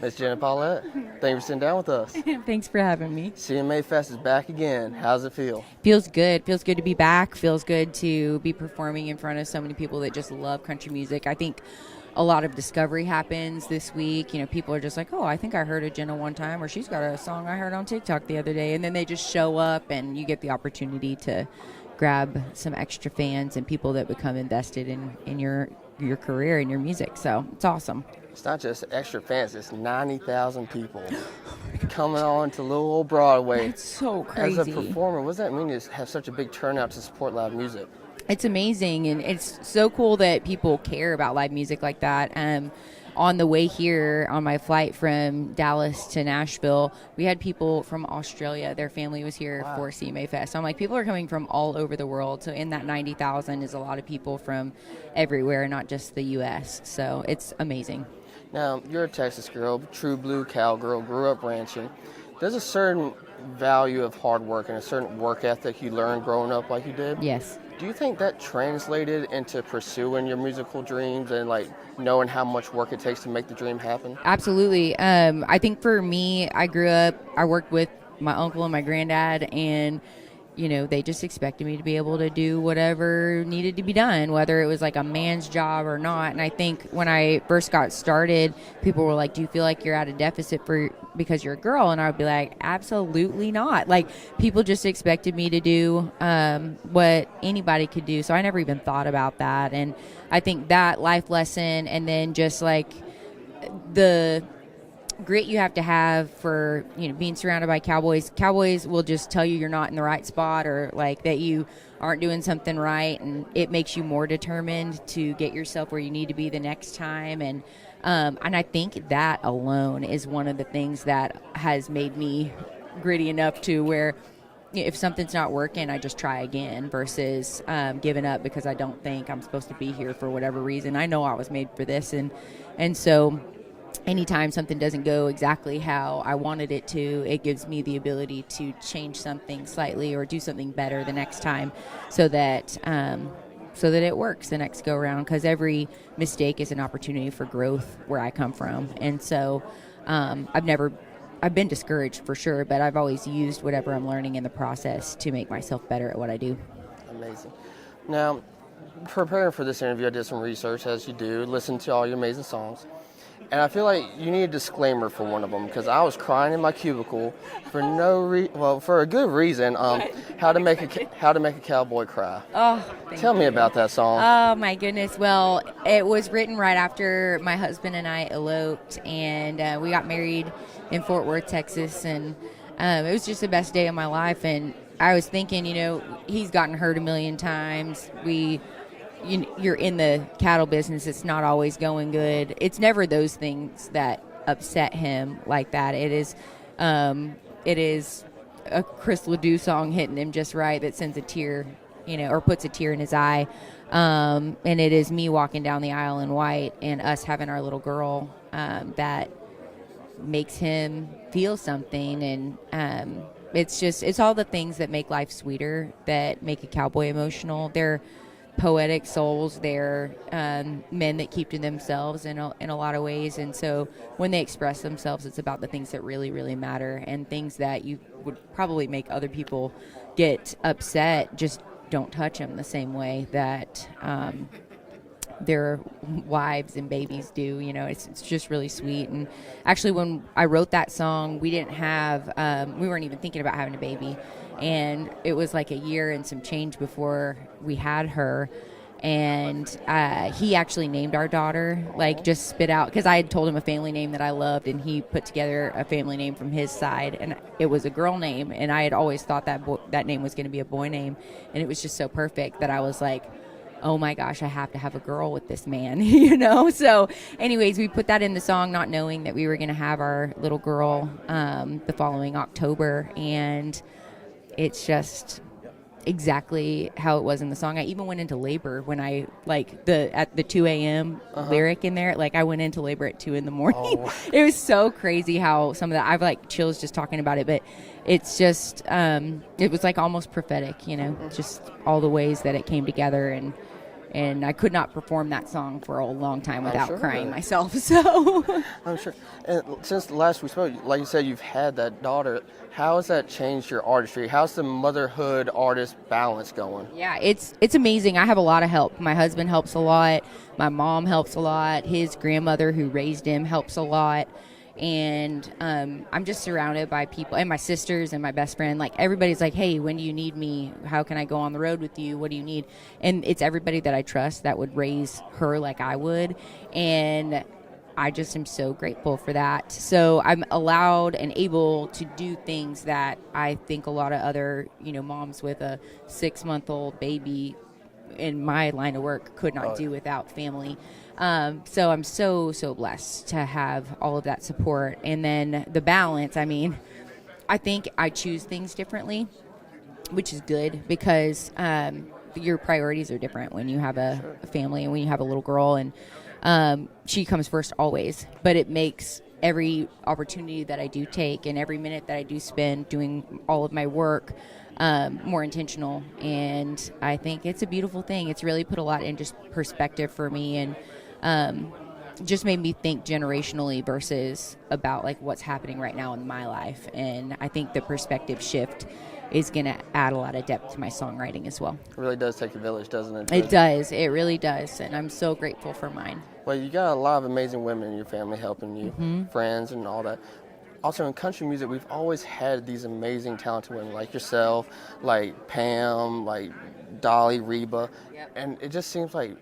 Miss Jenna Paulette, thank you for sitting down with us. Thanks for having me. CMA Fest is back again. How's it feel? Feels good. Feels good to be back. Feels good to be performing in front of so many people that just love country music. I think a lot of discovery happens this week. You know, people are just like, oh, I think I heard of Jenna one time, or she's got a song I heard on TikTok the other day. And then they just show up and you get the opportunity to grab some extra fans and people that become invested in your career and your music. So it's awesome. It's not just extra fans, it's 90,000 people coming on to little old Broadway. It's so crazy. As a performer, what does that mean to have such a big turnout to support live music? It's amazing, and it's so cool that people care about live music like that. On the way here, on my flight from Dallas to Nashville, we had people from Australia. Their family was here for CMA Fest. So I'm like, people are coming from all over the world. So in that 90,000 is a lot of people from everywhere, not just the U.S. So it's amazing. Now, you're a Texas girl, true blue cowgirl, grew up ranching. There's a certain value of hard work and a certain work ethic you learned growing up like you did. Yes. Do you think that translated into pursuing your musical dreams and like knowing how much work it takes to make the dream happen? Absolutely. I think for me, I grew up, I worked with my uncle and my granddad, and you know, they just expected me to be able to do whatever needed to be done, whether it was like a man's job or not. And I think when I first got started, people were like, do you feel like you're at a deficit because you're a girl? And I would be like, absolutely not. Like, people just expected me to do what anybody could do. So I never even thought about that. And I think that life lesson, and then just like the grit you have to have for, you know, being surrounded by cowboys. Cowboys will just tell you you're not in the right spot, or like that you aren't doing something right, and it makes you more determined to get yourself where you need to be the next time. And I think that alone is one of the things that has made me gritty enough to where if something's not working, I just try again versus giving up because I don't think I'm supposed to be here for whatever reason. I know I was made for this, and so anytime something doesn't go exactly how I wanted it to, it gives me the ability to change something slightly or do something better the next time, so that it works the next go around. Because every mistake is an opportunity for growth where I come from, and so I've been discouraged for sure, but I've always used whatever I'm learning in the process to make myself better at what I do. Amazing. Now, preparing for this interview, I did some research, as you do, listened to all your amazing songs. And I feel like you need a disclaimer for one of them, because I was crying in my cubicle for for a good reason. How to make a cowboy cry. Oh, tell me about that song. Oh my goodness. Well, it was written right after my husband and I eloped, and we got married in Fort Worth, Texas, and it was just the best day of my life. And I was thinking, you know, he's gotten hurt a million times. You're in the cattle business. It's not always going good. It's never those things that upset him like that. It is a Chris Ledoux song hitting him just right that sends a tear, you know, or puts a tear in his eye. And it is me walking down the aisle in white and us having our little girl that makes him feel something. And it's all the things that make life sweeter, that make a cowboy emotional. They're poetic souls. They're men that keep to themselves in a lot of ways, and so when they express themselves, it's about the things that really, really matter, and things that you would probably make other people get upset just don't touch them the same way that their wives and babies do. You know, it's just really sweet. And actually, when I wrote that song, we weren't even thinking about having a baby. And it was like a year and some change before we had her. And he actually named our daughter, like just spit out, because I had told him a family name that I loved, and he put together a family name from his side, and it was a girl name. And I had always thought that name was going to be a boy name. And it was just so perfect that I was like, oh my gosh, I have to have a girl with this man, you know? So anyways, we put that in the song, not knowing that we were going to have our little girl the following October. And it's just exactly how it was in the song. I even went into labor when I, like, at the 2 a.m. lyric in there, like I went into labor at 2 in the morning. Oh. It was so crazy how some of that, I've like chills just talking about it, but it's just, it was like almost prophetic, you know, just all the ways that it came together. And And I could not perform that song for a long time without sure. crying myself. So I'm sure. And since the last we spoke, like you said, you've had that daughter. How has that changed your artistry? How's the motherhood artist balance going? yeah, it's amazing. I have a lot of help. My husband helps a lot. My mom helps a lot. His grandmother who raised him helps a lot. And I'm just surrounded by people, and my sisters and my best friend. Like, everybody's like, hey, when do you need me? How can I go on the road with you? What do you need? And it's everybody that I trust that would raise her like I would. And I just am so grateful for that. So I'm allowed and able to do things that I think a lot of other, moms with a 6-month-old baby in my line of work could not do without family. So I'm so blessed to have all of that support. And then the balance, I think I choose things differently, which is good because your priorities are different when you have a family and when you have a little girl. And she comes first always, but it makes every opportunity that I do take and every minute that I do spend doing all of my work more intentional. And I think it's a beautiful thing. It's really put a lot in just perspective for me, and just made me think generationally versus about like what's happening right now in my life. And I think the perspective shift is going to add a lot of depth to my songwriting as well. It really does take a village, doesn't it? It does. It really does. And I'm so grateful for mine. Well, you got a lot of amazing women in your family helping you, friends and all that. Also in country music, we've always had these amazing talented women like yourself, like Pam, like Dolly, Reba. Yep. And it just seems like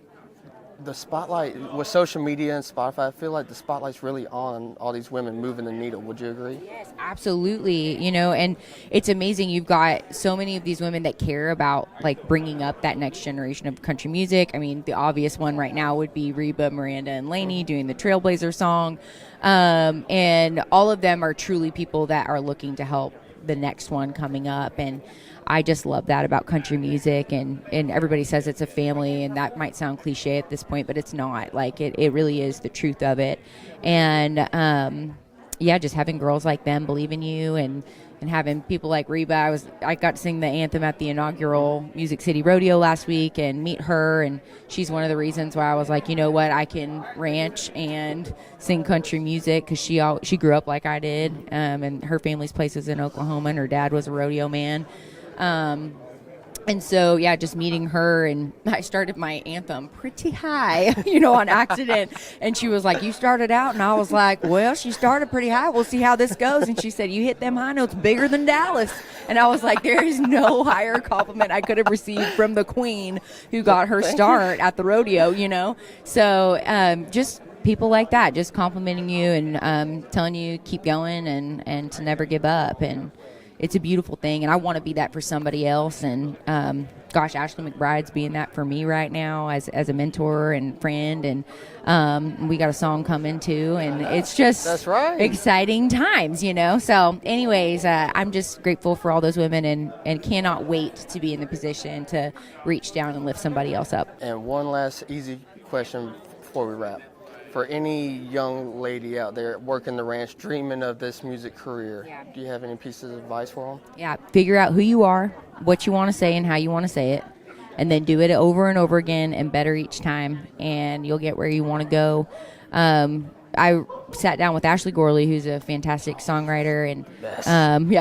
the spotlight with social media and Spotify, I feel like the spotlight's really on all these women moving the needle. Would you agree? Yes, absolutely. And it's amazing. You've got so many of these women that care about like bringing up that next generation of country music. The obvious one right now would be Reba, Miranda, and Lainey doing the Trailblazer song. And all of them are truly people that are looking to help the next one coming up. And I just love that about country music, and everybody says it's a family, and that might sound cliche at this point, but it's not. Like, it really is the truth of it. And just having girls like them believe in you, and having people like Reba. I got to sing the anthem at the inaugural Music City Rodeo last week and meet her, and she's one of the reasons why I was like, you know what, I can ranch and sing country music, because she grew up like I did, and her family's place is in Oklahoma, and her dad was a rodeo man. And so, just meeting her, and I started my anthem pretty high, on accident. And she was like, you started out? And I was like, well, she started pretty high. We'll see how this goes. And she said, you hit them high notes bigger than Dallas. And I was like, there is no higher compliment I could have received from the queen who got her start at the rodeo, So, just people like that, just complimenting you and telling you keep going and to never give up. And it's a beautiful thing, and I want to be that for somebody else. And Ashley McBride's being that for me right now as a mentor and friend. And we got a song coming too, and it's just That's right. exciting times, So anyways, I'm just grateful for all those women, and cannot wait to be in the position to reach down and lift somebody else up. And one last easy question before we wrap. For any young lady out there working the ranch, dreaming of this music career, do you have any pieces of advice for them? Yeah, figure out who you are, what you want to say, and how you want to say it, and then do it over and over again and better each time, and you'll get where you want to go. I sat down with Ashley Gorley, who's a fantastic songwriter, and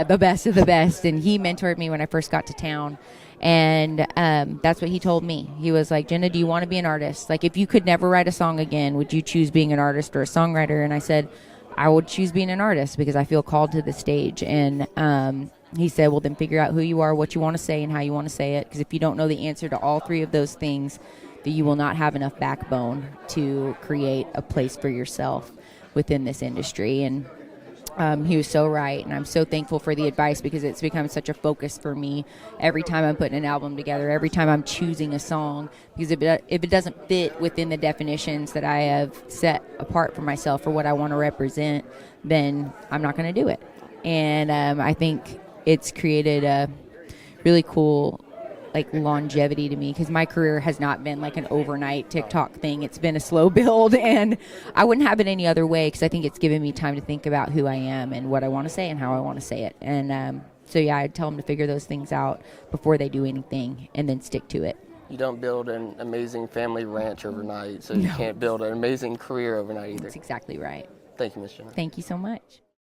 the best of the best, and he mentored me when I first got to town. And that's what he told me. He was like, Jenna, do you want to be an artist? Like, if you could never write a song again, would you choose being an artist or a songwriter? And I said, I would choose being an artist because I feel called to the stage. And he said, well, then figure out who you are, what you want to say, and how you want to say it. Because if you don't know the answer to all three of those things, then you will not have enough backbone to create a place for yourself within this industry. And he was so right, and I'm so thankful for the advice, because it's become such a focus for me every time I'm putting an album together, every time I'm choosing a song, because if it doesn't fit within the definitions that I have set apart for myself for what I want to represent, then I'm not going to do it. And I think it's created a really cool longevity to me, because my career has not been like an overnight TikTok thing. It's been a slow build, and I wouldn't have it any other way, because I think it's given me time to think about who I am and what I want to say and how I want to say it. And I'd tell them to figure those things out before they do anything, and then stick to it. You don't build an amazing family ranch overnight, so you can't build an amazing career overnight either. That's exactly right. Thank you, Ms. Jenna. Thank you so much.